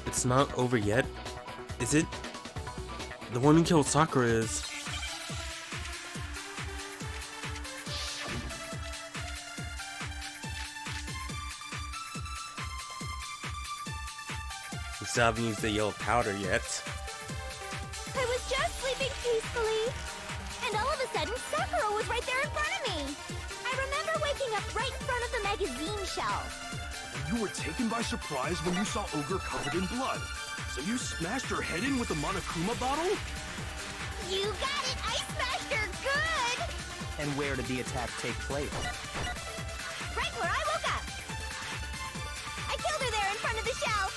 It's not over yet, is it? The one who killed Sakura is... We still haven't used the yellow powder yet. I was just sleeping peacefully, and all of a sudden Sakura was right there in front of me. I remember waking up right in front of the magazine shelf. You were taken by surprise when you saw Ogre covered in blood. So you smashed her head in with the Monokuma bottle? You got it! I smashed her good! And where did the attack take place? Right where I woke up! I killed her there in front of the shelf!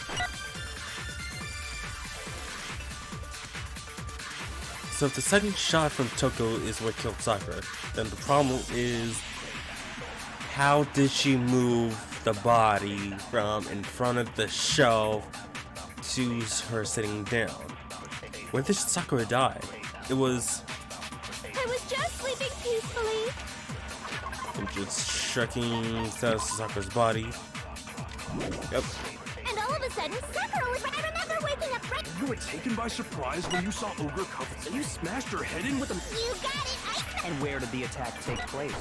So if the second shot from Toko is what killed Sakura, then the problem is, how did she move the body from in front of the shelf to her sitting down? Where did Sakura die? It was... I was just sleeping peacefully. I'm just checking Sakura's body. Yep. And all of a sudden, Sakura was right. I remember waking up right... You were taken by surprise when you saw Ogre covered, so you smashed her head in with a... You got it! And where did the attack take place?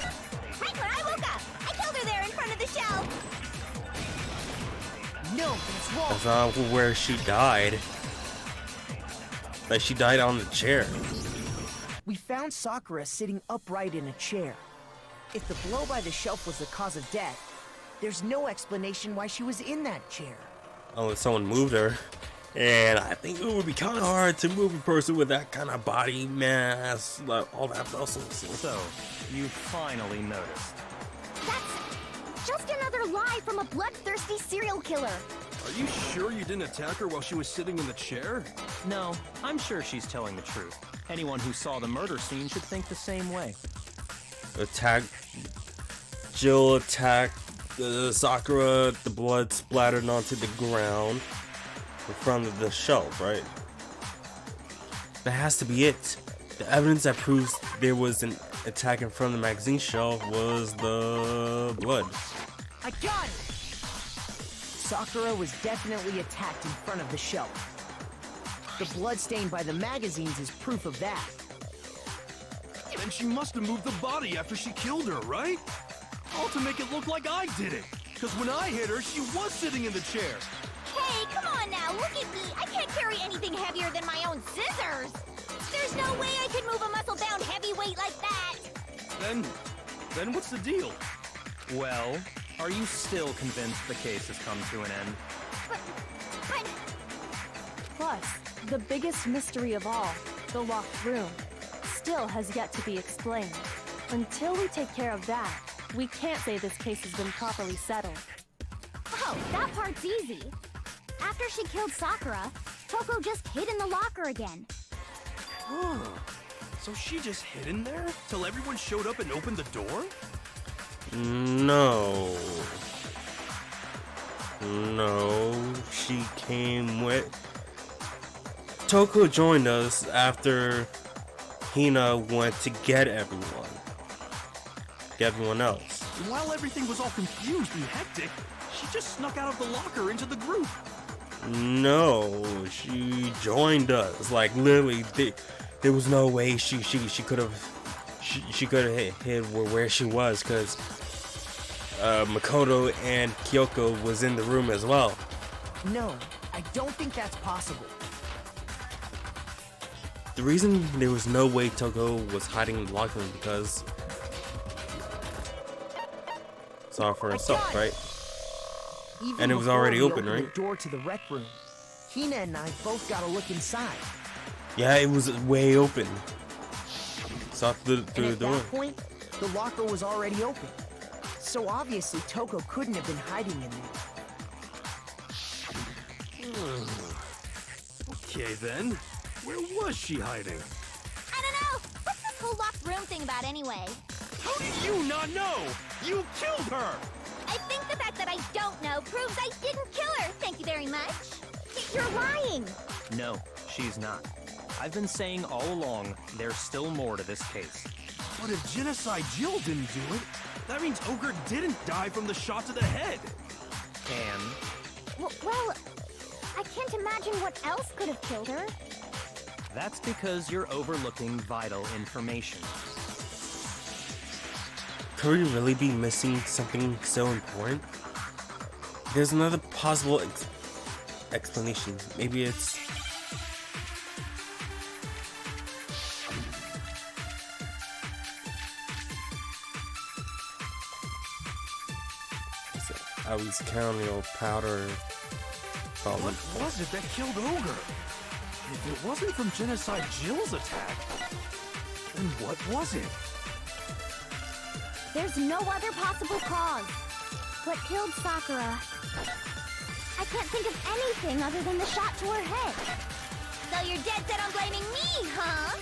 Right where I woke up! I killed her there in front of the shelf! No, that's wrong! That's not where she died. Like, she died on the chair. We found Sakura sitting upright in a chair. If the blow by the shelf was the cause of death, there's no explanation why she was in that chair. Unless someone moved her. And I think it would be kind of hard to move a person with that kind of body mass, like all that muscles. So, you finally noticed. That's just another lie from a bloodthirsty serial killer. Are you sure you didn't attack her while she was sitting in the chair? No, I'm sure she's telling the truth. Anyone who saw the murder scene should think the same way. Jill attacked Sakura, the blood splattered onto the ground in front of the shelf, right? That has to be it. The evidence that proves there was an attack in front of the magazine shelf was the blood. I got it! Sakura was definitely attacked in front of the shelf. The blood stain by the magazines is proof of that. Then she must have moved the body after she killed her, right? All to make it look like I did it. Because when I hit her, she was sitting in the chair. Hey, come on now, look at me! I can't carry anything heavier than my own scissors! There's no way I could move a muscle-bound heavyweight like that! Then what's the deal? Well, are you still convinced the case has come to an end? But... Plus, the biggest mystery of all, the locked room, still has yet to be explained. Until we take care of that, we can't say this case has been properly settled. Oh, that part's easy. After she killed Sakura, Toko just hid in the locker again. Huh. So she just hid in there till everyone showed up and opened the door? No. No, she came with... Toko joined us after Hina went to get everyone. Get everyone else. And while everything was all confused and hectic, she just snuck out of the locker into the group. No, she joined us. Like, literally, there was no way she could have hid where she was, because Makoto and Kyoko was in the room as well. No, I don't think that's possible. The reason there was no way Toko was hiding in the locker room because saw for herself, right? Even And it was before already we open, opened right? The door to the rec room. Hina and I both got a look inside. Yeah, it was way open. Saw through And the at door. that point, the locker was already open. So obviously Toko couldn't have been hiding in there. Okay then, where was she hiding? I don't know! What's this whole locked room thing about anyway? How did you not know? You killed her! I think the fact that I don't know proves I didn't kill her. Thank you very much. You're lying. No, she's not. I've been saying all along, there's still more to this case. But if Genocide Jill didn't do it, that means Ogre didn't die from the shot to the head. And Well, I can't imagine what else could have killed her. That's because you're overlooking vital information. Could we really be missing something so important? There's another possible explanation. Maybe it's... I was counting on powder. Probably. What was it that killed Ogre? If it wasn't from Genocide Jill's attack, then what was it? There's no other possible cause. What killed Sakura? I can't think of anything other than the shot to her head. So you're dead set on blaming me, huh?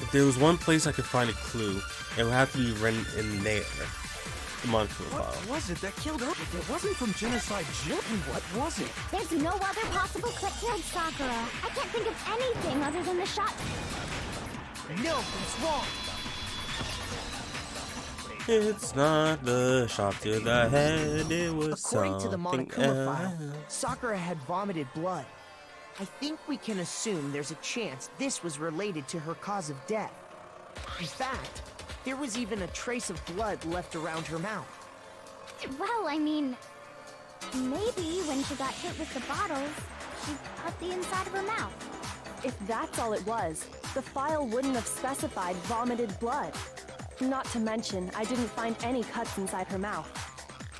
If there was one place I could find a clue, it would have to be written in there. The Monokuma file. What was it that killed her? If it wasn't from Genocide Jill, then what was it? There's no other possible what killed Sakura. I can't think of anything other than the shot. No, it's wrong. It's not the shot to the head, it was According to the something Monokuma file, else. Sakura had vomited blood. I think we can assume there's a chance this was related to her cause of death. In fact, there was even a trace of blood left around her mouth. Well, I mean, maybe when she got hit with the bottles, she cut the inside of her mouth. If that's all it was, the file wouldn't have specified vomited blood. Not to mention, I didn't find any cuts inside her mouth.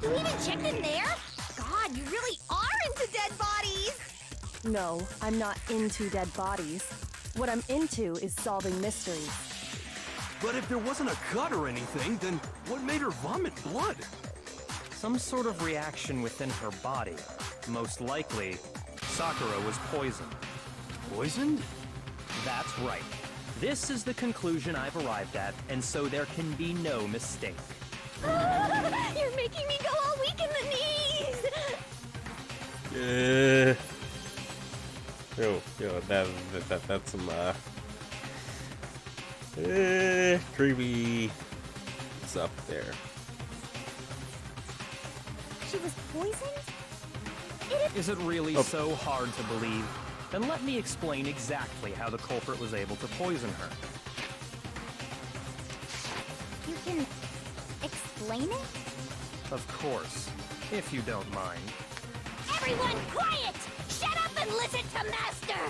You even checked in there? God, you really are into dead bodies! No, I'm not into dead bodies. What I'm into is solving mysteries. But if there wasn't a cut or anything, then what made her vomit blood? Some sort of reaction within her body. Most likely, Sakura was poisoned. Poisoned? That's right. This is the conclusion I've arrived at, and so there can be no mistake. You're making me go all weak in the knees! That's some, creepy stuff there. She was poisoned? Is it really so hard to believe? Then let me explain exactly how the culprit was able to poison her. You can explain it? Of course, if you don't mind. Everyone quiet! Shut up and listen to Master!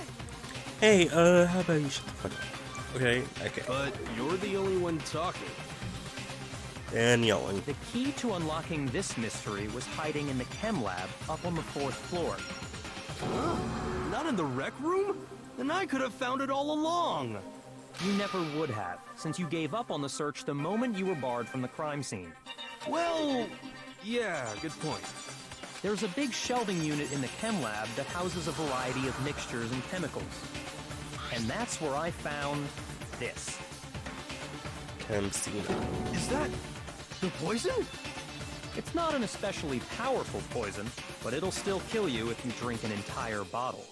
Hey, how about you shut the fuck up? Okay. But you're the only one talking. And yelling. The key to unlocking this mystery was hiding in the chem lab up on the 4th floor. Not in the rec room? Then I could have found it all along. You never would have, since you gave up on the search the moment you were barred from the crime scene. Well, yeah, good point. There's a big shelving unit in the chem lab that houses a variety of mixtures and chemicals. And that's where I found this. Cancino. Is that the poison? It's not an especially powerful poison, but it'll still kill you if you drink an entire bottle.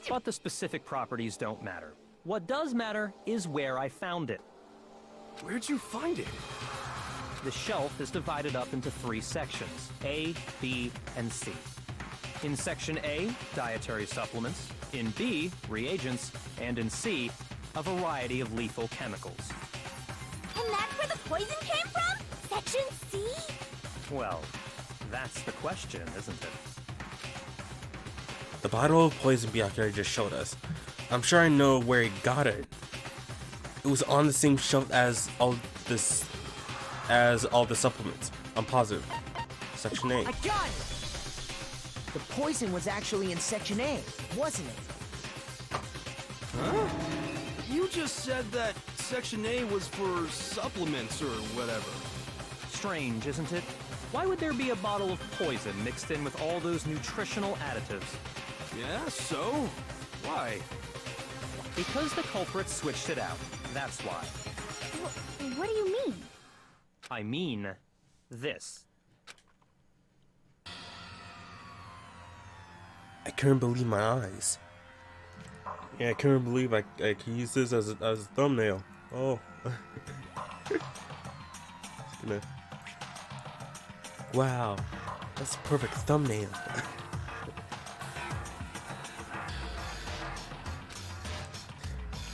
But the specific properties don't matter. What does matter is where I found it. Where'd you find it? The shelf is divided up into 3 sections, A, B, and C. In Section A, dietary supplements. In B, reagents. And in C, a variety of lethal chemicals. And that's where the poison came from? Section C? Well, that's the question, isn't it? The bottle of poison Byakuya just showed us. I'm sure I know where he got it. It was on the same shelf as all the supplements. I'm positive. Section A. I got it! The poison was actually in Section A, wasn't it? Huh? You just said that Section A was for supplements or whatever. Strange, isn't it? Why would there be a bottle of poison mixed in with all those nutritional additives? Yeah, so? Why? Because the culprit switched it out. That's why. What do you mean? I mean, this. I couldn't believe my eyes. Yeah, I couldn't believe I could use this as a thumbnail. Oh. Wow. That's a perfect thumbnail.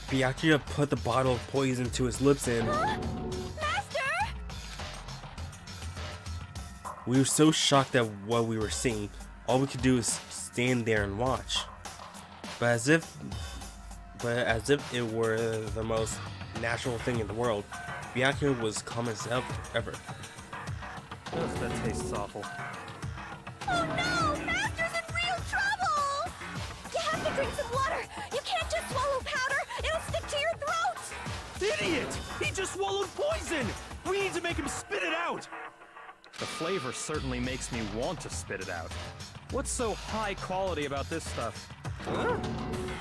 Byakuya put the bottle of poison to his lips and Master! we were so shocked at what we were seeing. All we could do is stand there and watch. But as if it were the most natural thing in the world, Byakuya was calm as ever. Ugh, that tastes awful. Oh no! Master's in real trouble! You have to drink some water! You can't just swallow powder! It'll stick to your throat! Idiot! He just swallowed poison! We need to make him spit it out! The flavor certainly makes me want to spit it out. What's so high quality about this stuff? Huh?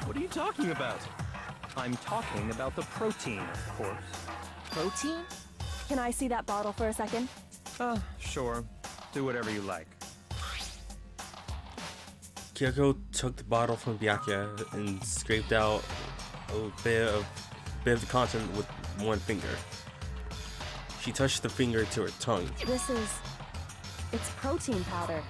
What are you talking about? I'm talking about the protein, of course. Protein? Can I see that bottle for a second? Sure. Do whatever you like. Kyoko took the bottle from Byakuya and scraped out a bit of the content with one finger. She touched the finger to her tongue. It's protein powder.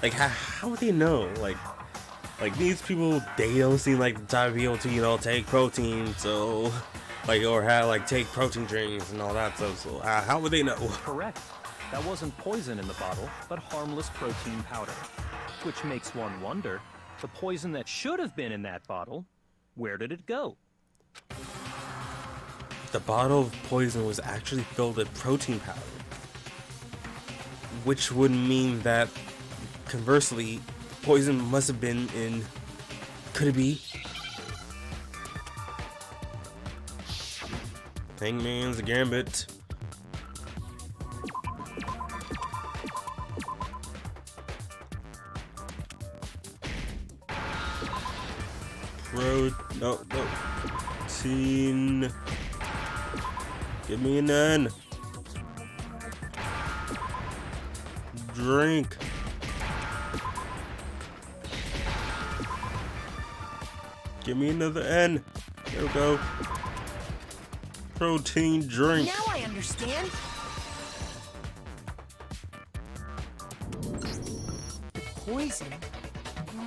Like, how would they know? Like these people, they don't seem like the type of people to, you know, take protein, so, like, or have, like, take protein drinks and all that stuff, so how would they know? Correct. That wasn't poison in the bottle, but harmless protein powder. Which makes one wonder, the poison that should have been in that bottle, where did it go? The bottle of poison was actually filled with protein powder. Which would mean that, conversely, poison must have been in... Could it be? Hangman's Gambit. Protein. Give me an N. Drink. Give me another N. There we go. Protein drink. Now I understand. The poison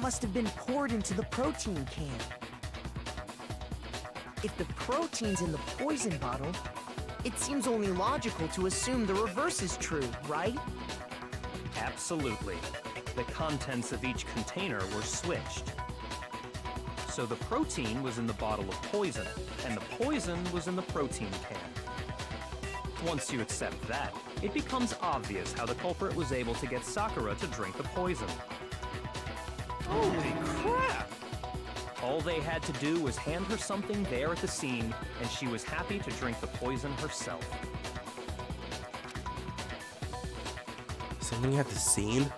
must have been poured into the protein can. If the protein's in the poison bottle, it seems only logical to assume the reverse is true, right? Absolutely. The contents of each container were switched. So the protein was in the bottle of poison, and the poison was in the protein can. Once you accept that, it becomes obvious how the culprit was able to get Sakura to drink the poison. Holy crap! All they had to do was hand her something there at the scene, and she was happy to drink the poison herself. Something at the scene?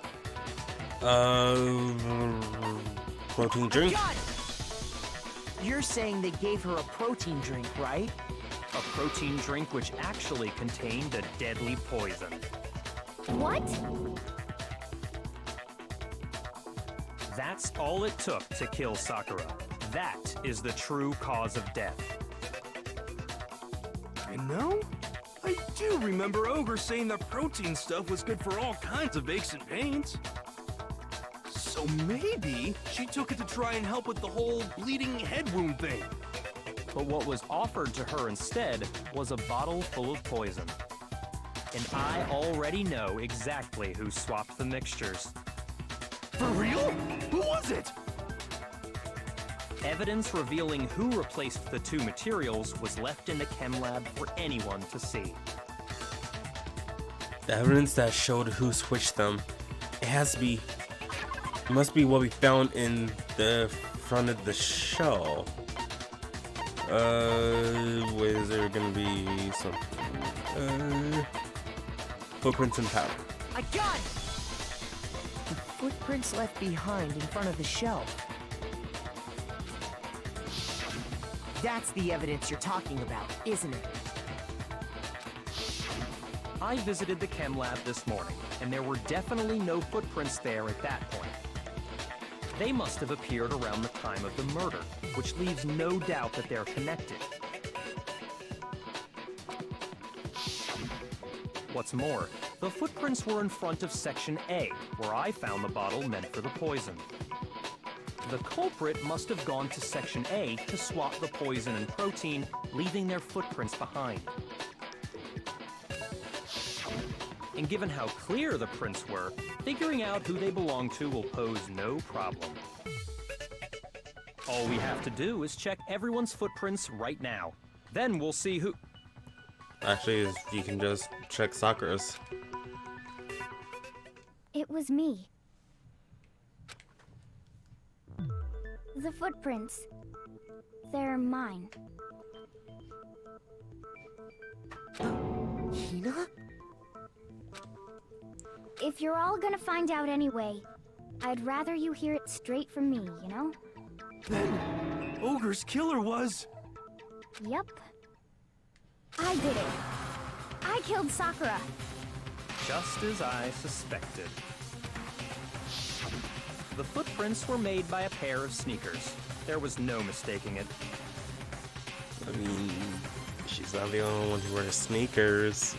Protein drink? Got it! You're saying they gave her a protein drink, right? A protein drink which actually contained a deadly poison. What? That's all it took to kill Sakura. That is the true cause of death. You know, I do remember Ogre saying that protein stuff was good for all kinds of aches and pains. So maybe she took it to try and help with the whole bleeding head wound thing. But what was offered to her instead was a bottle full of poison. And I already know exactly who swapped the mixtures. For real? Who was it? Evidence revealing who replaced the two materials was left in the chem lab for anyone to see. The evidence that showed who switched them. It has to be... It must be what we found in the front of the shell. Is there gonna be something? Footprints and powder. I got it! The footprints left behind in front of the shelf. That's the evidence you're talking about, isn't it? I visited the chem lab this morning, and there were definitely no footprints there at that point. They must have appeared around the time of the murder, which leaves no doubt that they're connected. What's more, The footprints were in front of Section A, where I found the bottle meant for the poison. The culprit must have gone to Section A to swap the poison and protein, leaving their footprints behind. And given how clear the prints were, figuring out who they belong to will pose no problem. All we have to do is check everyone's footprints right now. Then we'll see who... Actually, you can just check Sakura's. It was me. The footprints. They're mine. Hina? If you're all gonna find out anyway, I'd rather you hear it straight from me, you know? Then, Ogre's killer was... Yep. I did it. I killed Sakura. Just as I suspected. The footprints were made by a pair of sneakers. There was no mistaking it. I mean, she's not the only one who wears sneakers. So.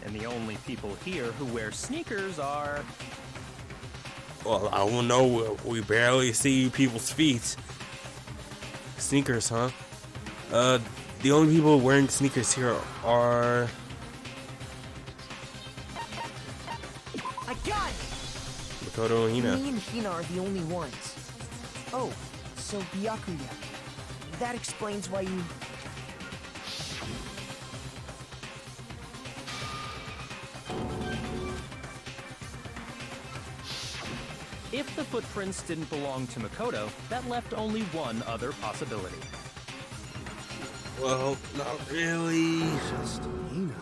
And the only people here who wear sneakers are... Well, I don't know. We barely see people's feet. Sneakers, huh? The only people wearing sneakers here are... I got it! Makoto and Hina. Me and Hina are the only ones. Oh, so Byakuya. That explains why you... If the footprints didn't belong to Makoto, that left only one other possibility. Well, not really. Just Hina.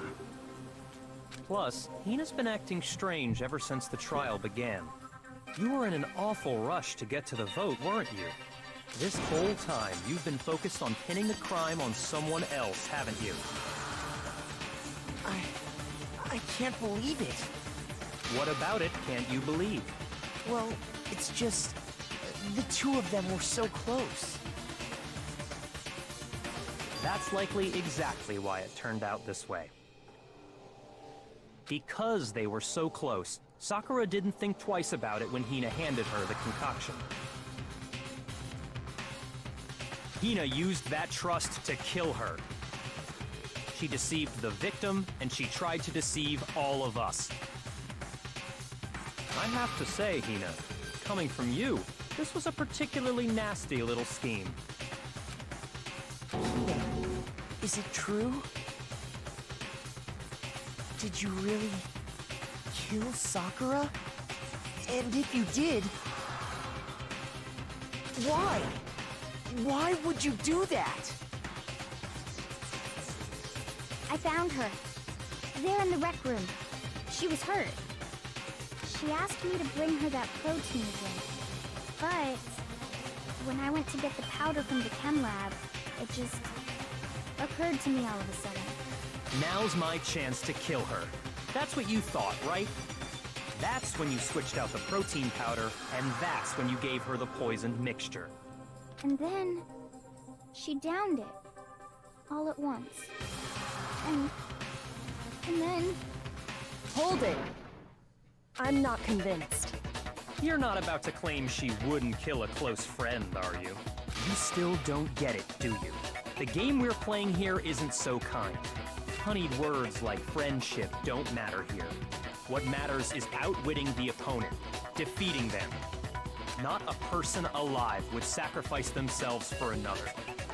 Plus, Hina's been acting strange ever since the trial began. You were in an awful rush to get to the vote, weren't you? This whole time, you've been focused on pinning the crime on someone else, haven't you? I can't believe it. What about it can't you believe? Well, it's just... the two of them were so close. That's likely exactly why it turned out this way. Because they were so close, Sakura didn't think twice about it when Hina handed her the concoction. Hina used that trust to kill her. She deceived the victim, and she tried to deceive all of us. I have to say, Hina, coming from you, this was a particularly nasty little scheme. Hina, is it true? Did you really kill Sakura? And if you did, why? Why would you do that? I found her. There in the rec room. She was hurt. She asked me to bring her that protein drink. But when I went to get the powder from the chem lab, it just occurred to me all of a sudden. Now's my chance to kill her. That's what you thought, right? That's when you switched out the protein powder, and that's when you gave her the poisoned mixture. And then she downed it all at once. And then... Hold it! I'm not convinced. You're not about to claim she wouldn't kill a close friend, are you? You still don't get it, do you? The game we're playing here isn't so kind. Honeyed words like friendship don't matter here. What matters is outwitting the opponent, defeating them. Not a person alive would sacrifice themselves for another.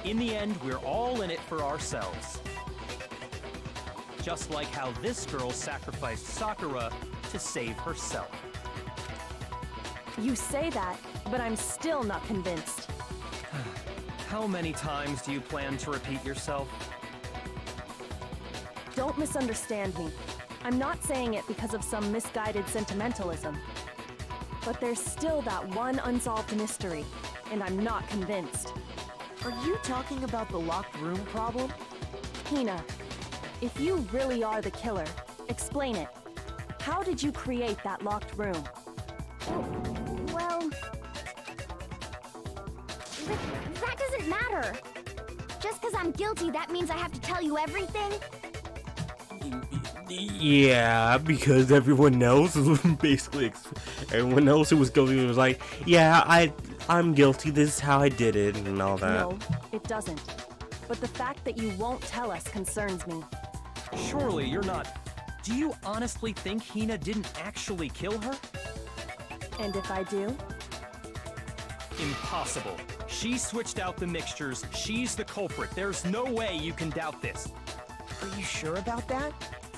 In the end, we're all in it for ourselves. Just like how this girl sacrificed Sakura to save herself. You say that, but I'm still not convinced. How many times do you plan to repeat yourself? Don't misunderstand me. I'm not saying it because of some misguided sentimentalism. But there's still that one unsolved mystery, and I'm not convinced. Are you talking about the locked room problem? Hina, if you really are the killer, explain it. How did you create that locked room? Well... that doesn't matter. Just because I'm guilty, that means I have to tell you everything? Yeah, because everyone else was basically everyone else who was guilty was like, yeah, I'm guilty. This is how I did it and all that. No, it doesn't. But the fact that you won't tell us concerns me. Surely you're not... Do you honestly think Hina didn't actually kill her? And if I do? Impossible. She switched out the mixtures. She's the culprit. There's no way you can doubt this. Are you sure about that?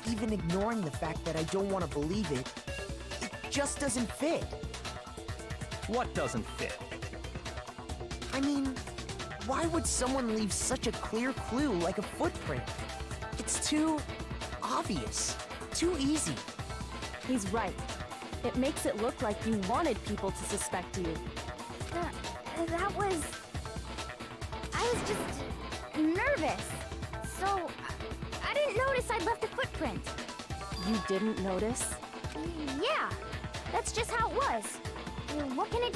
Even ignoring the fact that I don't want to believe it, it just doesn't fit. What doesn't fit? I mean, why would someone leave such a clear clue like a footprint? It's too obvious, too easy. He's right. It makes it look like you wanted people to suspect you. That was... I was just nervous. So, I didn't notice I'd left a footprint. You didn't notice? Yeah, that's just how it was. What can I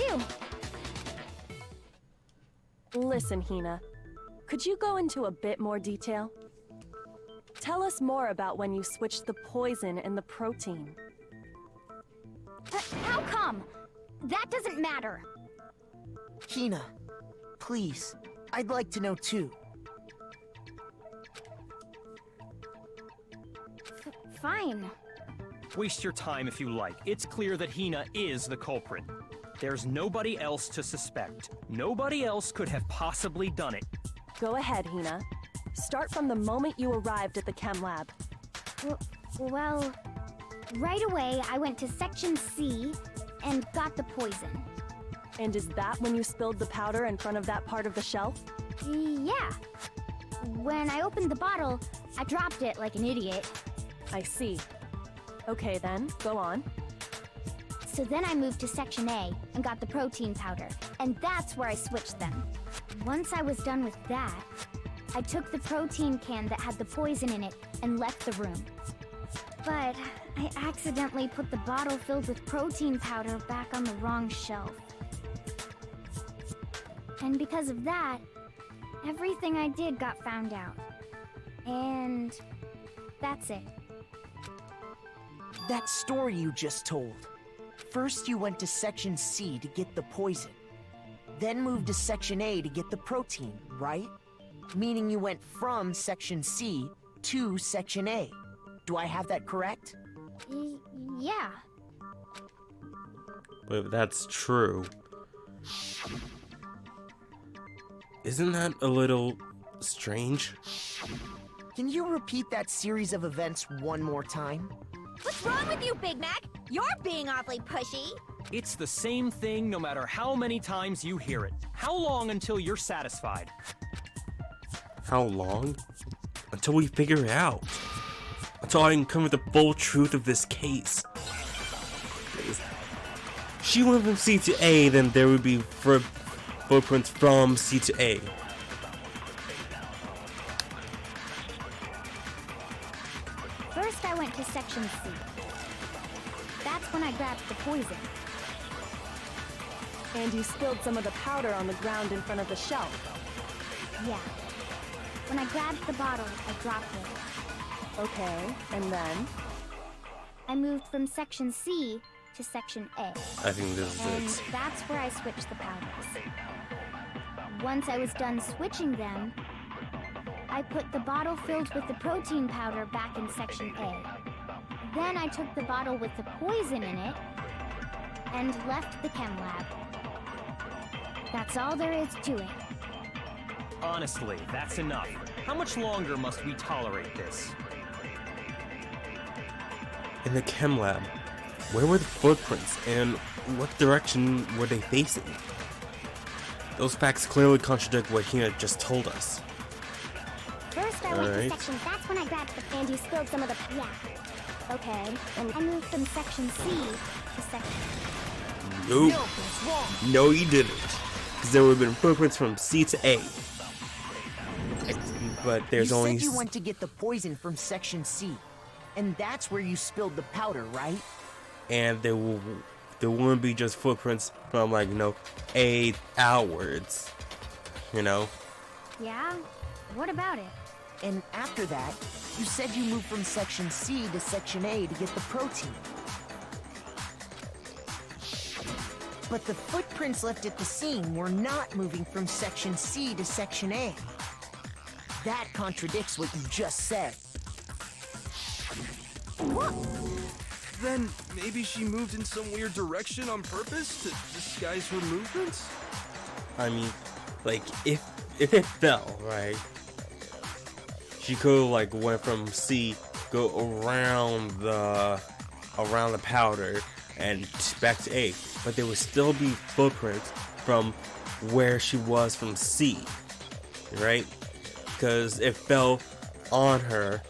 do? Listen, Hina. Could you go into a bit more detail? Tell us more about when you switched the poison and the protein. How come? That doesn't matter. Hina, please, I'd like to know too. Fine. Waste your time if you like. It's clear that Hina is the culprit. There's nobody else to suspect. Nobody else could have possibly done it. Go ahead, Hina. Start from the moment you arrived at the chem lab. Well, right away I went to Section C and got the poison. And is that when you spilled the powder in front of that part of the shelf? Yeah. When I opened the bottle, I dropped it like an idiot. I see. Okay then, go on. So then I moved to Section A and got the protein powder, and that's where I switched them. Once I was done with that, I took the protein can that had the poison in it and left the room. But I accidentally put the bottle filled with protein powder back on the wrong shelf. And because of that, everything I did got found out. And that's it. That story you just told. First you went to Section C to get the poison. Then moved to Section A to get the protein, right? Meaning you went from Section C to Section A. Do I have that correct? Yeah. But if that's true, isn't that a little strange? Can you repeat that series of events one more time? What's wrong with you, Big Mac? You're being awfully pushy. It's the same thing no matter how many times you hear it. How long until you're satisfied? How long? Until we figure it out. Until I uncover the full truth of this case. She went from C to A, then there would be footprints from C to A. First I went to Section C. That's when I grabbed the poison. And you spilled some of the powder on the ground in front of the shelf. Yeah. When I grabbed the bottle, I dropped it. Okay, and then? I moved from Section C to Section A. I think this And is it. that's where I switched the powders. Once I was done switching them, I put the bottle filled with the protein powder back in Section A. Then I took the bottle with the poison in it and left the chem lab. That's all there is to it. Honestly, that's enough. How much longer must we tolerate this? In the chem lab, where were the footprints and what direction were they facing? Those facts clearly contradict what Hina just told us. First I went Alright. to Section... That's when I grabbed the... And you spilled some of the... Yeah. Okay. And I moved from Section C to Section... Nope. No, you didn't. Because there would have been footprints from C to A. But there's you only... said you went to get the poison from Section C. And that's where you spilled the powder, right? And there wouldn't be just footprints from, like, you know, A outwards. You know? Yeah? What about it? And after that, you said you moved from Section C to Section A to get the protein. But the footprints left at the scene were not moving from Section C to Section A. That contradicts what you just said. What? Then maybe she moved in some weird direction on purpose to disguise her movements? I mean, like, if it fell, right? She could like went from C, go around the powder and back to A, but there would still be footprints from where she was from C, right? Because it fell on her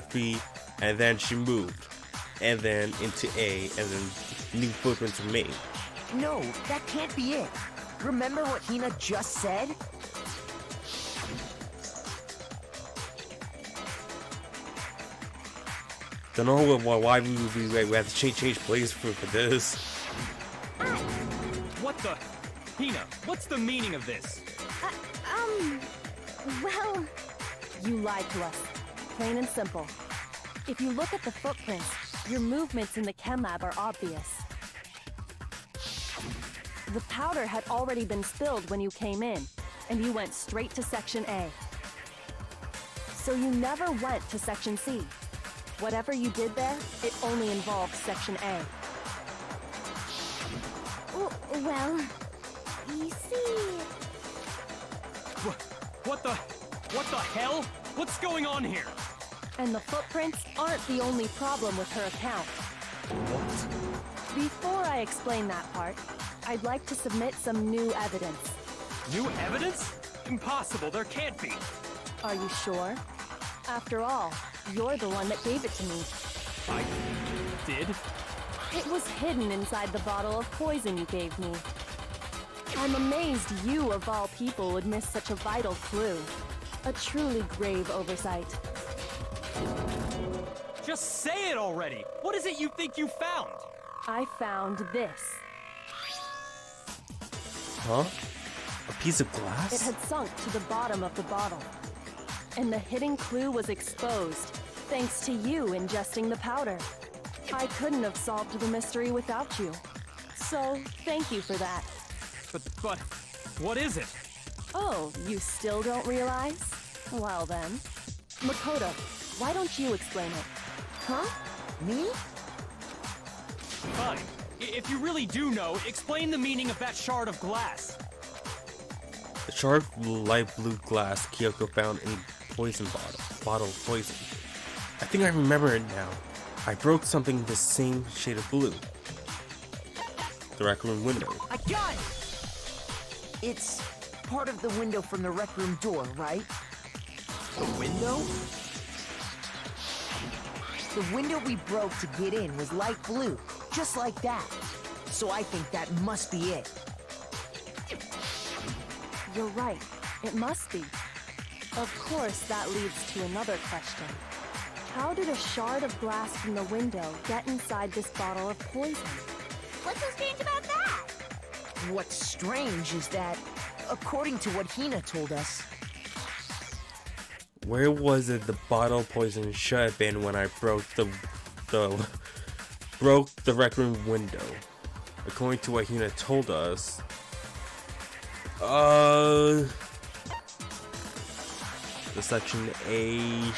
feet, and then she moved, and then into A, and then new footprints were made. No, that can't be it. Remember what Hina just said? Don't know why we have to change plays for this. What the? Hina, what's the meaning of this? Well, You lied to us. Plain and simple. If you look at the footprints, your movements in the chem lab are obvious. The powder had already been spilled when you came in, and you went straight to Section A. So you never went to Section C. Whatever you did there, it only involved Section A. well, you see... What the hell? What's going on here? And the footprints aren't the only problem with her account. What? Before I explain that part, I'd like to submit some new evidence. New evidence? Impossible, there can't be. Are you sure? After all, you're the one that gave it to me. I did? It was hidden inside the bottle of poison you gave me. I'm amazed you, of all people, would miss such a vital clue. A truly grave oversight. Just say it already! What is it you think you found? I found this. Huh? A piece of glass? It had sunk to the bottom of the bottle. And the hidden clue was exposed, thanks to you ingesting the powder. I couldn't have solved the mystery without you. So, thank you for that. But, what is it? Oh, you still don't realize? Well then. Makoto, why don't you explain it? Huh? Me? Fine. If you really do know, explain the meaning of that shard of glass. The shard of light blue glass Kyoko found in poison bottle of poison. I think I remember it now. I broke something the same shade of blue. The rec room window. I got it! It's part of the window from the rec room door, right? The window? The window we broke to get in was light blue, just like that. So I think that must be it. You're right. It must be. Of course, that leads to another question. How did a shard of glass from the window get inside this bottle of poison? What's so strange about that? What's strange is that, according to what Hina told us, Where was it the bottle of poison should have been when I broke the rec room window? According to what Hina told us, the Section A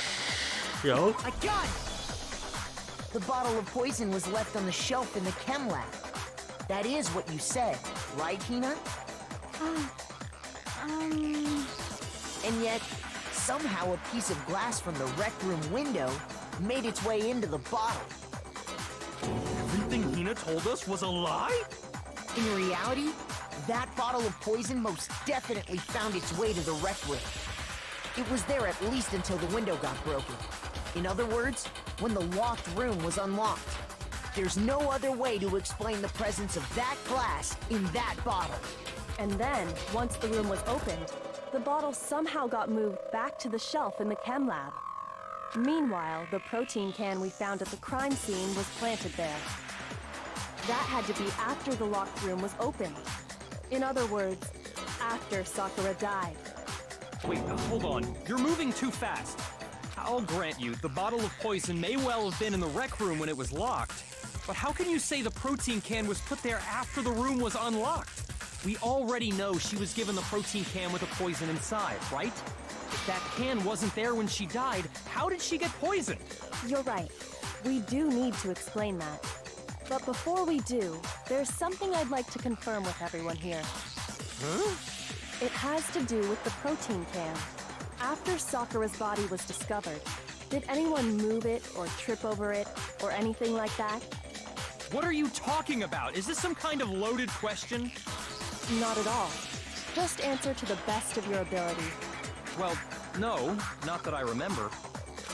shelf? I got it! The bottle of poison was left on the shelf in the chem lab. That is what you said, right, Hina? And yet, somehow a piece of glass from the rec room window made its way into the bottle. Everything Hina told us was a lie? In reality, that bottle of poison most definitely found its way to the rec room. It was there at least until the window got broken. In other words, when the locked room was unlocked. There's no other way to explain the presence of that glass in that bottle. And then, once the room was opened, the bottle somehow got moved back to the shelf in the chem lab. Meanwhile, the protein can we found at the crime scene was planted there. That had to be after the locked room was opened. In other words, after Sakura died. Wait, hold on. You're moving too fast. I'll grant you, the bottle of poison may well have been in the rec room when it was locked. But how can you say the protein can was put there after the room was unlocked? We already know she was given the protein can with the poison inside, right? If that can wasn't there when she died, how did she get poisoned? You're right. We do need to explain that. But before we do, there's something I'd like to confirm with everyone here. Huh? It has to do with the protein can. After Sakura's body was discovered, did anyone move it or trip over it or anything like that? What are you talking about? Is this some kind of loaded question? Not at all. Just answer to the best of your ability. Well, no, not that I remember.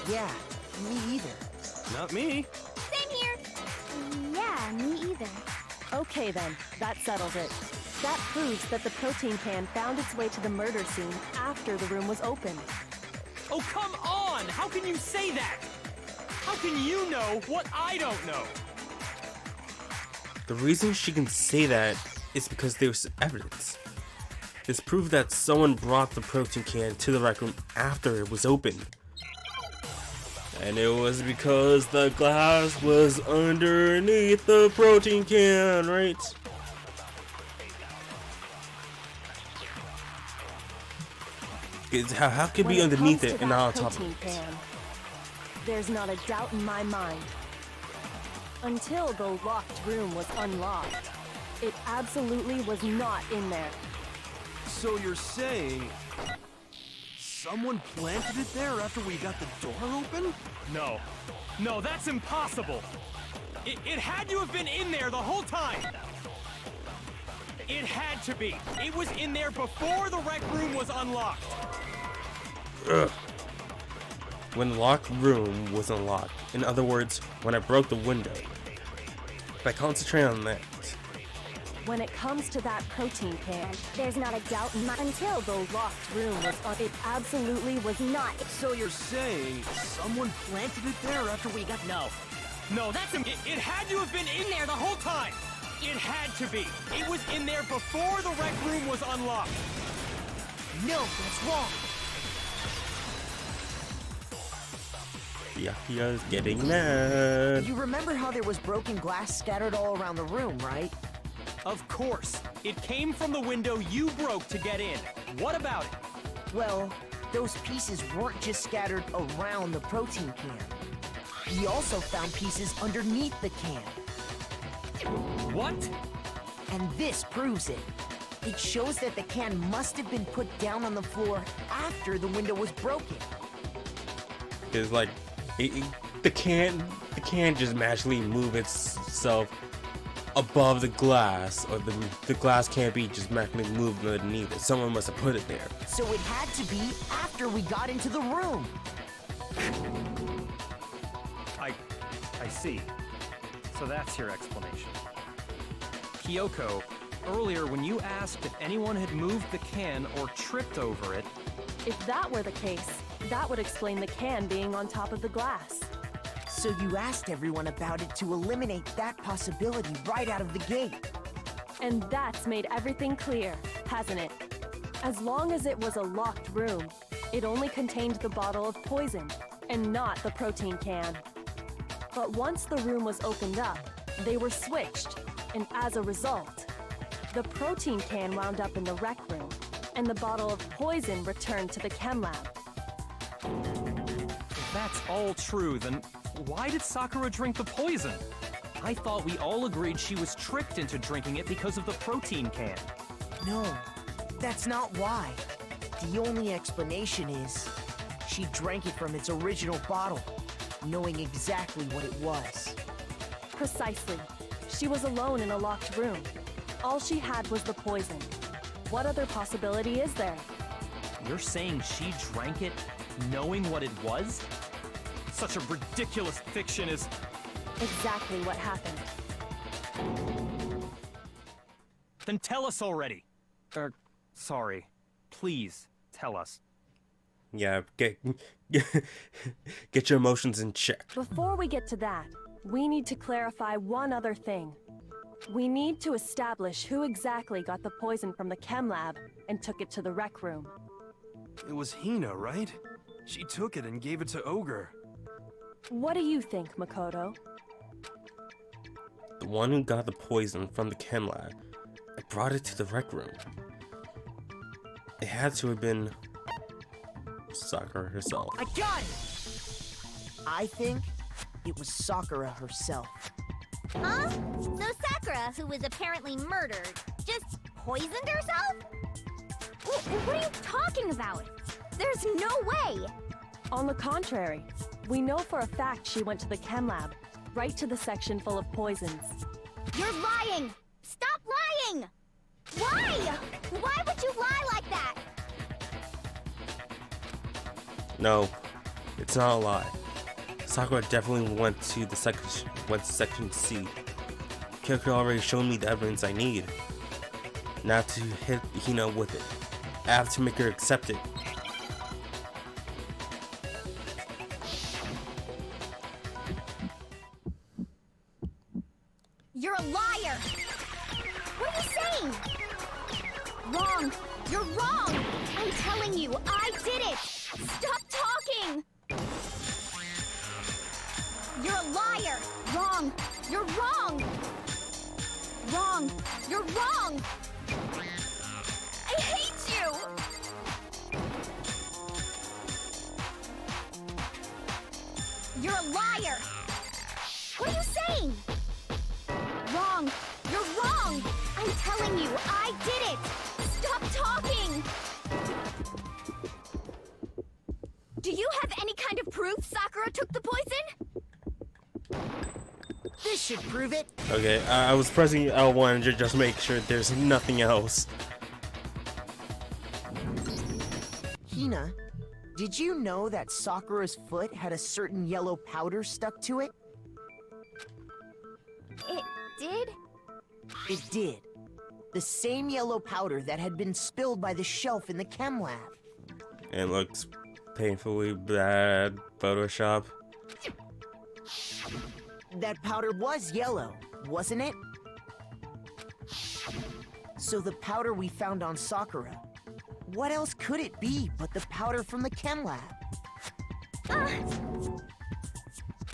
Yeah, me either. Not me. Same here. Yeah, me either. Okay then, that settles it. That proves that the protein can found its way to the murder scene after the room was opened. Oh, come on! How can you say that? How can you know what I don't know? The reason she can say that is because there's evidence. It's proof that someone brought the protein can to the rec room after it was opened. And it was because the glass was underneath the protein can, right? How could it be underneath it and not on top of it? Can, there's not a doubt in my mind. Until the locked room was unlocked, it absolutely was not in there. So you're saying someone planted it there after we got the door open? No. No, that's impossible! It had to have been in there the whole time! It had to be! It was in there before the rec room was unlocked! Ugh. When the locked room was unlocked, in other words, when I broke the window. If I concentrate on that. When it comes to that protein can, There's not a doubt in my... until the locked room was on, it absolutely was not. So you're saying someone planted it there after we got... No. No, that's... It had to have been in there the whole time! It had to be! It was in there before the rec room was unlocked! No, that's wrong. Yakuya's getting mad. You remember how there was broken glass scattered all around the room, right? Of course! It came from the window you broke to get in. What about it? Well, those pieces weren't just scattered around the protein can. We also found pieces underneath the can. What? And this proves it. It shows that the can must have been put down on the floor after the window was broken. It's like the can just magically move itself above the glass, or the glass can't be just magically moved underneath it. Someone must have put it there. So it had to be after we got into the room. I see. So that's your explanation. Kyoko, earlier when you asked if anyone had moved the can or tripped over it... If that were the case, that would explain the can being on top of the glass. So you asked everyone about it to eliminate that possibility right out of the gate. And that's made everything clear, hasn't it? As long as it was a locked room, it only contained the bottle of poison, and not the protein can. But once the room was opened up, they were switched, and as a result, the protein can wound up in the rec room, and the bottle of poison returned to the chem lab. If that's all true, then why did Sakura drink the poison? I thought we all agreed she was tricked into drinking it because of the protein can. No, that's not why. The only explanation is she drank it from its original bottle, knowing exactly what it was. Precisely. She was alone in a locked room. All she had was the poison. What other possibility is there? You're saying she drank it knowing what it was? Such a ridiculous fiction is... Exactly what happened. Then tell us already. Sorry. Please, tell us. Yeah, get your emotions in check. Before we get to that, we need to clarify one other thing. We need to establish who exactly got the poison from the chem lab and took it to the rec room. It was Hina, right? She took it and gave it to Ogre. What do you think, Makoto? The one who got the poison from the chem lab. I brought it to the rec room. It had to have been Sakura herself. I got it! I think it was Sakura herself. Huh? So Sakura, who was apparently murdered, just poisoned herself? What are you talking about? There's no way! On the contrary, we know for a fact she went to the chem lab, right to the section full of poisons. You're lying! Stop lying! Why? Why would you lie like that? No, it's not a lie. Sakura definitely went to section C. Kyoko already showed me the evidence I need. Now to hit Hina with it. I have to make her accept it. You're a liar! What are you saying? Wrong! You're wrong! I'm telling you, I did it! Stop talking! You're a liar! Wrong! You're wrong! Wrong! You're wrong! I hate you! You're a liar! What are you saying? Wrong! You're wrong! I'm telling you, I did it! Stop talking! Do you have any kind of proof Sakura took the poison? This should prove it. Okay, I was pressing L1 to just make sure there's nothing else. Hina, did you know that Sakura's foot had a certain yellow powder stuck to it? It did? It did. The same yellow powder that had been spilled by the shelf in the chem lab. It looks painfully bad Photoshop. That powder was yellow, wasn't it? So the powder we found on Sakura, what else could it be but the powder from the chem lab?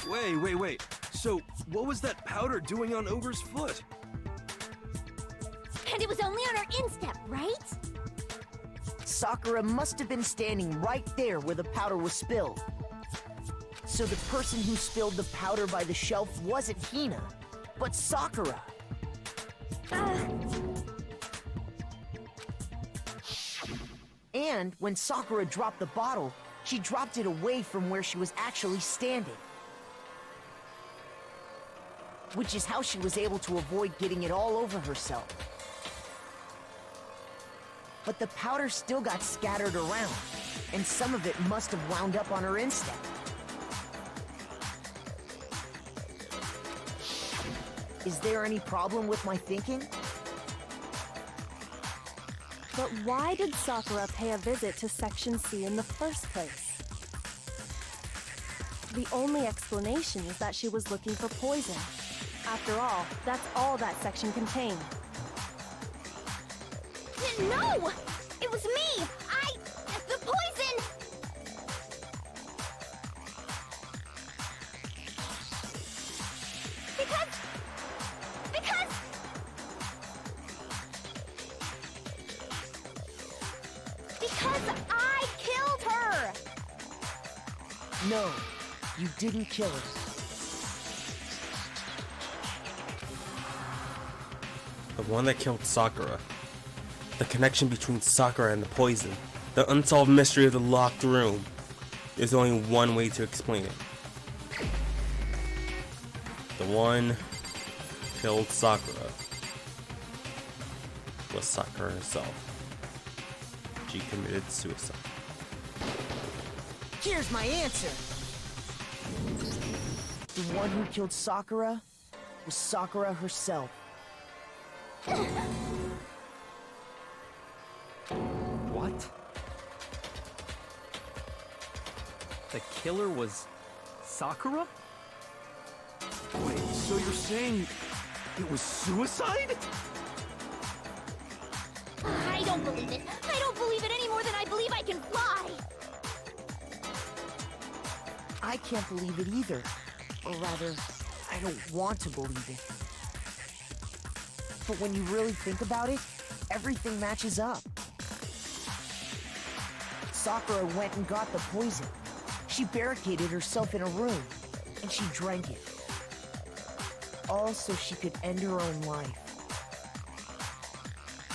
Wait. So, what was that powder doing on Ogre's foot? And it was only on her instep, right? Sakura must have been standing right there where the powder was spilled. So the person who spilled the powder by the shelf wasn't Hina, but Sakura. And when Sakura dropped the bottle, she dropped it away from where she was actually standing. Which is how she was able to avoid getting it all over herself. But the powder still got scattered around, and some of it must have wound up on her instep. Is there any problem with my thinking? But why did Sakura pay a visit to Section C in the first place? The only explanation is that she was looking for poison. After all, that's all that section contained. No! It was me! The poison! Because I killed her! No, you didn't kill her. The one that killed Sakura. The connection between Sakura and the poison. The unsolved mystery of the locked room. There's only one way to explain it. The one who killed Sakura was Sakura herself. She committed suicide. Here's my answer. The one who killed Sakura was Sakura herself. What? The killer was Sakura? Wait, so you're saying it was suicide? I don't believe it. I don't believe it any more than I believe I can fly. I can't believe it either. Or rather, I don't want to believe it. But when you really think about it, everything matches up. Sakura went and got the poison. She barricaded herself in a room, and she drank it. All so she could end her own life.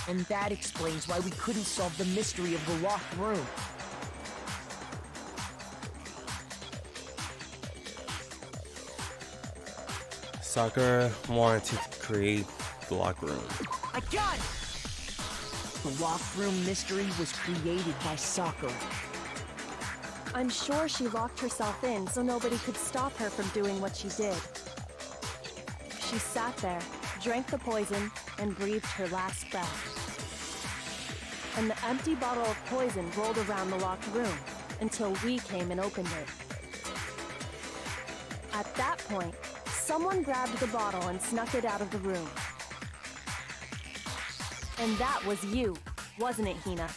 And that explains why we couldn't solve the mystery of the locked room. Sakura wanted to create the locked room. I got it! The locked room mystery was created by Sakura. I'm sure she locked herself in so nobody could stop her from doing what she did. She sat there, drank the poison, and breathed her last breath. And the empty bottle of poison rolled around the locked room until we came and opened it. At that point, someone grabbed the bottle and snuck it out of the room. And that was you, wasn't it, Hina?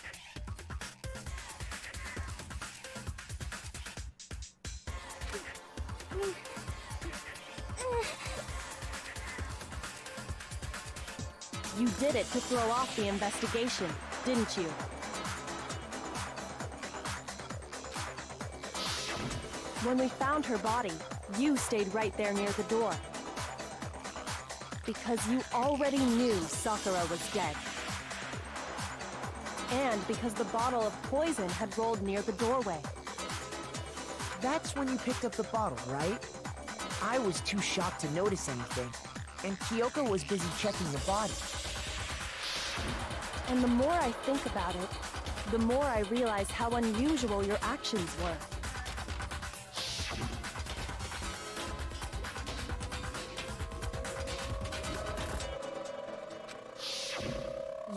You did it to throw off the investigation, didn't you? When we found her body, you stayed right there near the door. Because you already knew Sakura was dead. And because the bottle of poison had rolled near the doorway. That's when you picked up the bottle, right? I was too shocked to notice anything, and Kyoko was busy checking the body. And the more I think about it, the more I realize how unusual your actions were.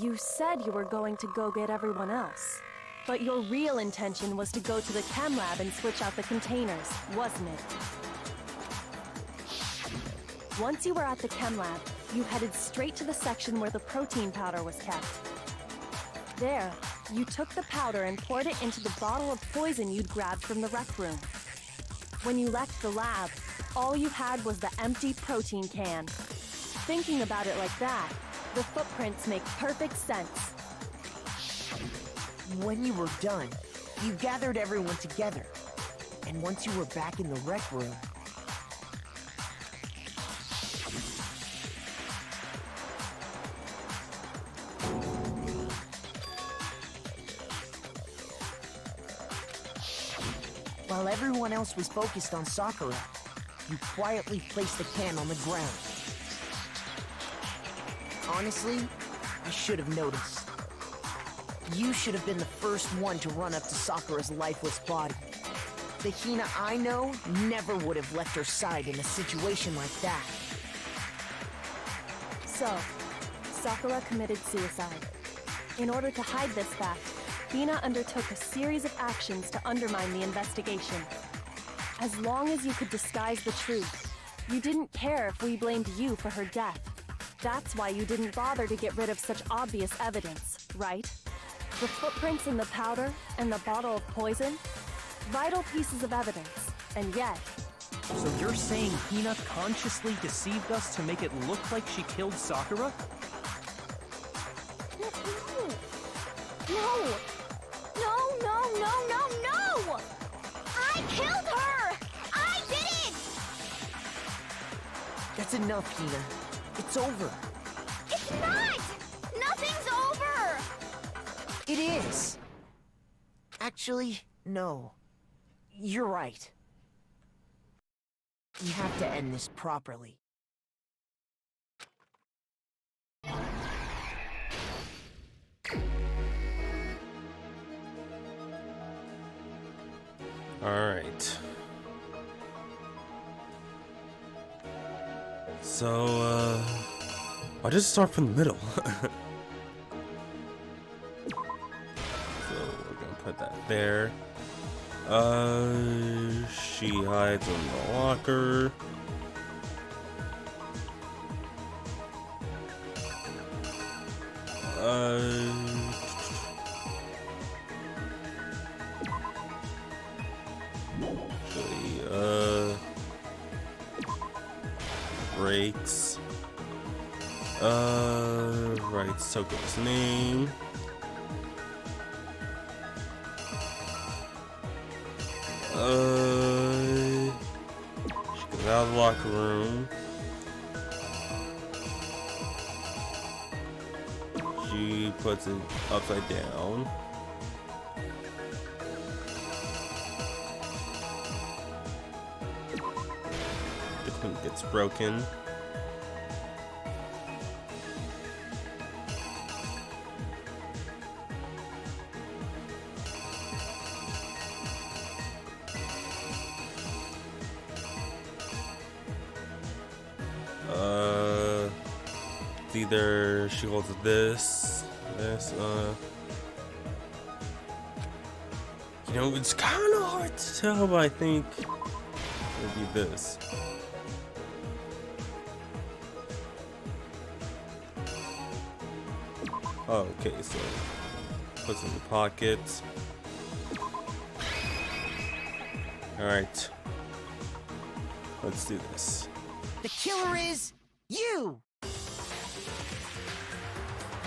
You said you were going to go get everyone else, but your real intention was to go to the chem lab and switch out the containers, wasn't it? Once you were at the chem lab, you headed straight to the section where the protein powder was kept. There, you took the powder and poured it into the bottle of poison you'd grabbed from the rec room. When you left the lab, all you had was the empty protein can. Thinking about it like that, the footprints make perfect sense. When you were done, you gathered everyone together. And once you were back in the rec room, while everyone else was focused on Sakura, you quietly placed the can on the ground. Honestly, I should have noticed. You should have been the first one to run up to Sakura's lifeless body. The Hina I know never would have left her side in a situation like that. So, Sakura committed suicide. In order to hide this fact, Hina undertook a series of actions to undermine the investigation. As long as you could disguise the truth, you didn't care if we blamed you for her death. That's why you didn't bother to get rid of such obvious evidence, right? The footprints in the powder and the bottle of poison? Vital pieces of evidence, and yet... So you're saying Hina consciously deceived us to make it look like she killed Sakura? No! No, no, no, no, no! I killed her! I did it! That's enough, Hina. It's over. It's not! Nothing's over! It is. Actually, no. You're right. We have to end this properly. Alright. So, why does it start from the middle? So, we're gonna put that there. She hides in the locker. breaks. Right, Toko's name. She goes out of the locker room. She puts it upside down. The queen gets broken. It's either she holds this, you know, it's kind of hard to tell, but I think it would be this. Oh, okay, so puts it in the pocket. Alright. Let's do this. The killer is you!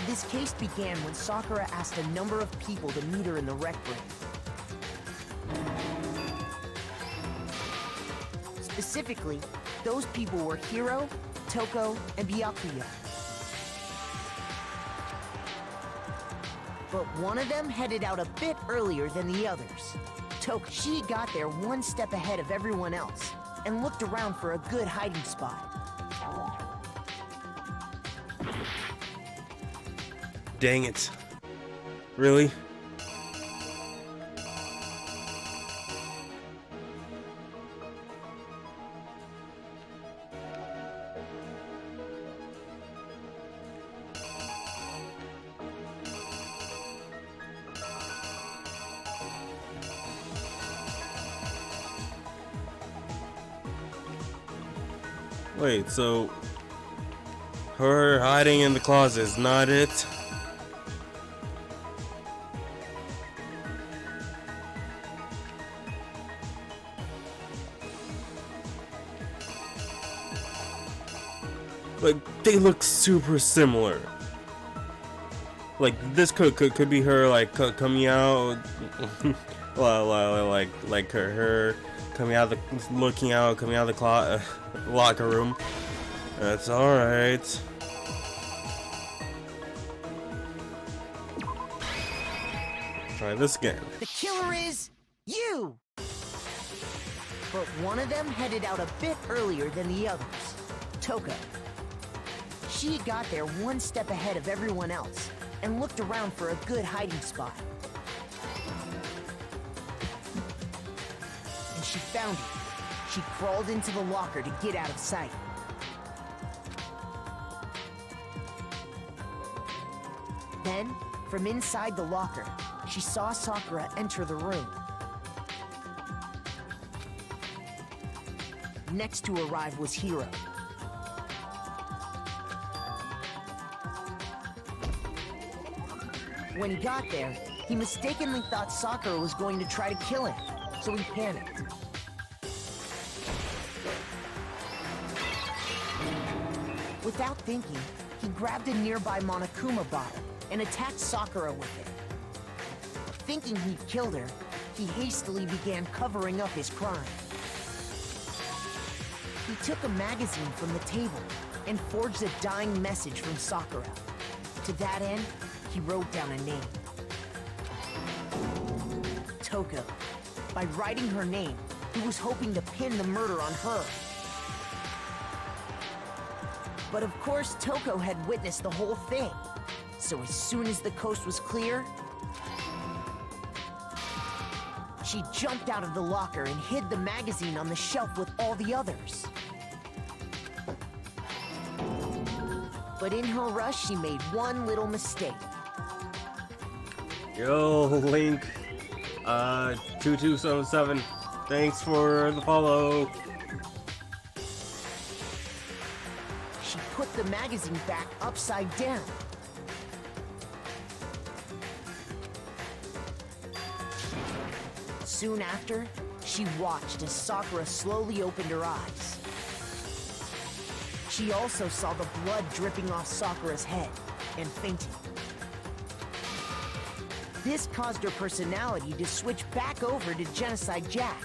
This case began when Sakura asked a number of people to meet her in the rec room. Specifically, those people were Hiro, Toko, and Byakuya. But one of them headed out a bit earlier than the others. Toko, she got there one step ahead of everyone else and looked around for a good hiding spot. Dang it. Really? Wait, so her hiding in the closet is not it? Like, they look super similar. Like, this could be her, like, coming out, like her coming out of the, looking out, coming out of the locker room. That's alright. Try this again. The killer is you! But one of them headed out a bit earlier than the others. Toko. She got there one step ahead of everyone else and looked around for a good hiding spot. And she found it. She crawled into the locker to get out of sight. Then, from inside the locker, she saw Sakura enter the room. Next to arrive was Hiro. When he got there, he mistakenly thought Sakura was going to try to kill him, so he panicked. Without thinking, he grabbed a nearby Monokuma bottle and attacked Sakura with it. Thinking he'd killed her, he hastily began covering up his crime. He took a magazine from the table and forged a dying message from Sakura. To that end, he wrote down a name. Toko. By writing her name, he was hoping to pin the murder on her. But of course, Toko had witnessed the whole thing. So as soon as the coast was clear, she jumped out of the locker and hid the magazine on the shelf with all the others. But in her rush, she made one little mistake. Yo, Link, 2277, thanks for the follow. She put the magazine back upside down. Soon after, she watched as Sakura slowly opened her eyes. She also saw the blood dripping off Sakura's head and fainted. This caused her personality to switch back over to Genocide Jack.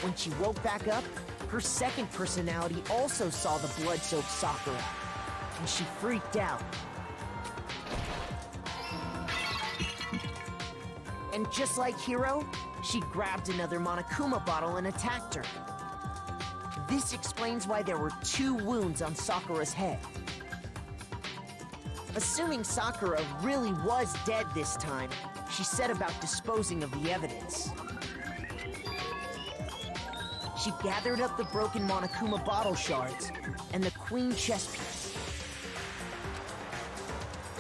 When she woke back up, her second personality also saw the blood-soaked Sakura, and she freaked out. And just like Hiro, she grabbed another Monokuma bottle and attacked her. This explains why there were 2 wounds on Sakura's head. Assuming Sakura really was dead this time, she set about disposing of the evidence. She gathered up the broken Monokuma bottle shards and the queen chess piece.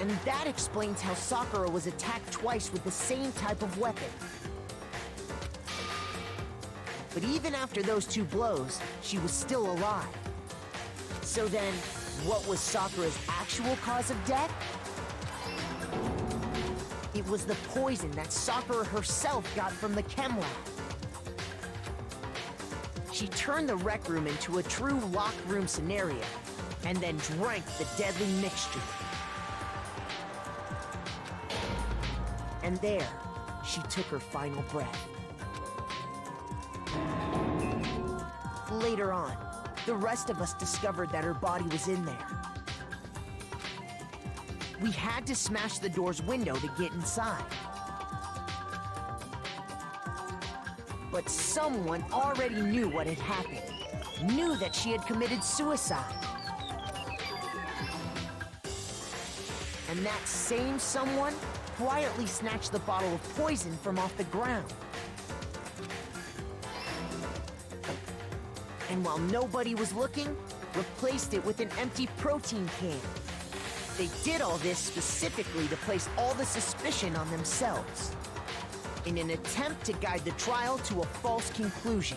And that explains how Sakura was attacked twice with the same type of weapon. But even after those 2 blows, she was still alive. So then, what was Sakura's actual cause of death? It was the poison that Sakura herself got from the chem lab. She turned the rec room into a true locked room scenario, and then drank the deadly mixture. And there, she took her final breath. Later on, the rest of us discovered that her body was in there. We had to smash the door's window to get inside. But someone already knew what had happened. Knew that she had committed suicide. And that same someone quietly snatched the bottle of poison from off the ground. And while nobody was looking, replaced it with an empty protein can. They did all this specifically to place all the suspicion on themselves, in an attempt to guide the trial to a false conclusion.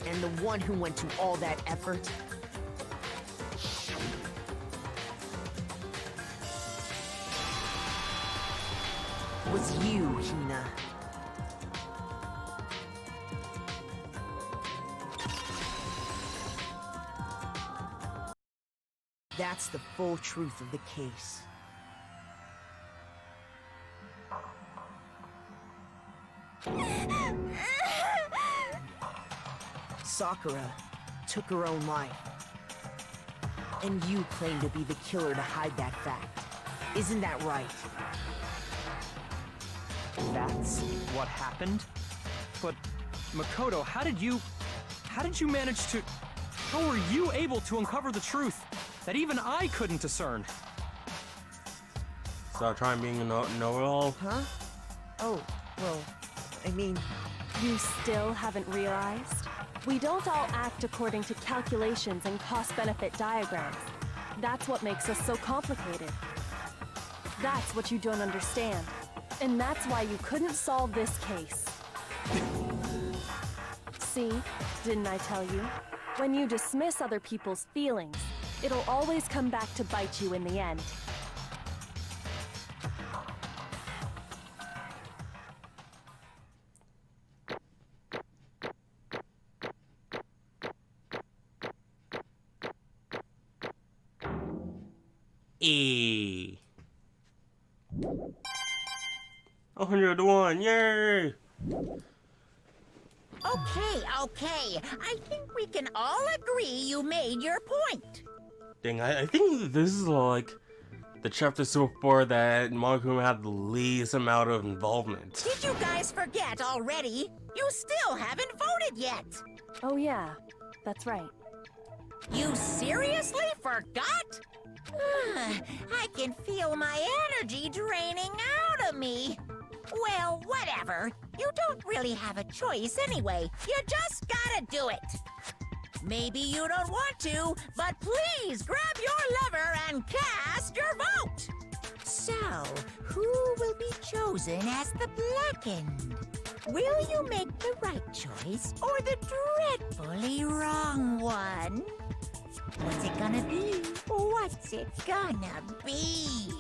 And the one who went to all that effort was you, Hina. That's the full truth of the case. Sakura took her own life. And you claim to be the killer to hide that fact. Isn't that right? That's what happened? But, Makoto, how did you manage to... How were you able to uncover the truth that even I couldn't discern? Stop trying being a know-it-all. Huh? Oh, well, I mean... You still haven't realized? We don't all act according to calculations and cost-benefit diagrams. That's what makes us so complicated. That's what you don't understand. And that's why you couldn't solve this case. See? Didn't I tell you? When you dismiss other people's feelings, it'll always come back to bite you in the end. E. 101, yay! Okay. I think we can all agree you made your point. Dang, I think this is like the chapter so far that Monokuma had the least amount of involvement. Did you guys forget already? You still haven't voted yet. Oh yeah, that's right. You seriously forgot? I can feel my energy draining out of me. Well, whatever. You don't really have a choice anyway. You just gotta do it. Maybe you don't want to, but please grab your lever and cast your vote. So, who will be chosen as the blackened? Will you make the right choice or the dreadfully wrong one? What's it gonna be? What's it gonna be?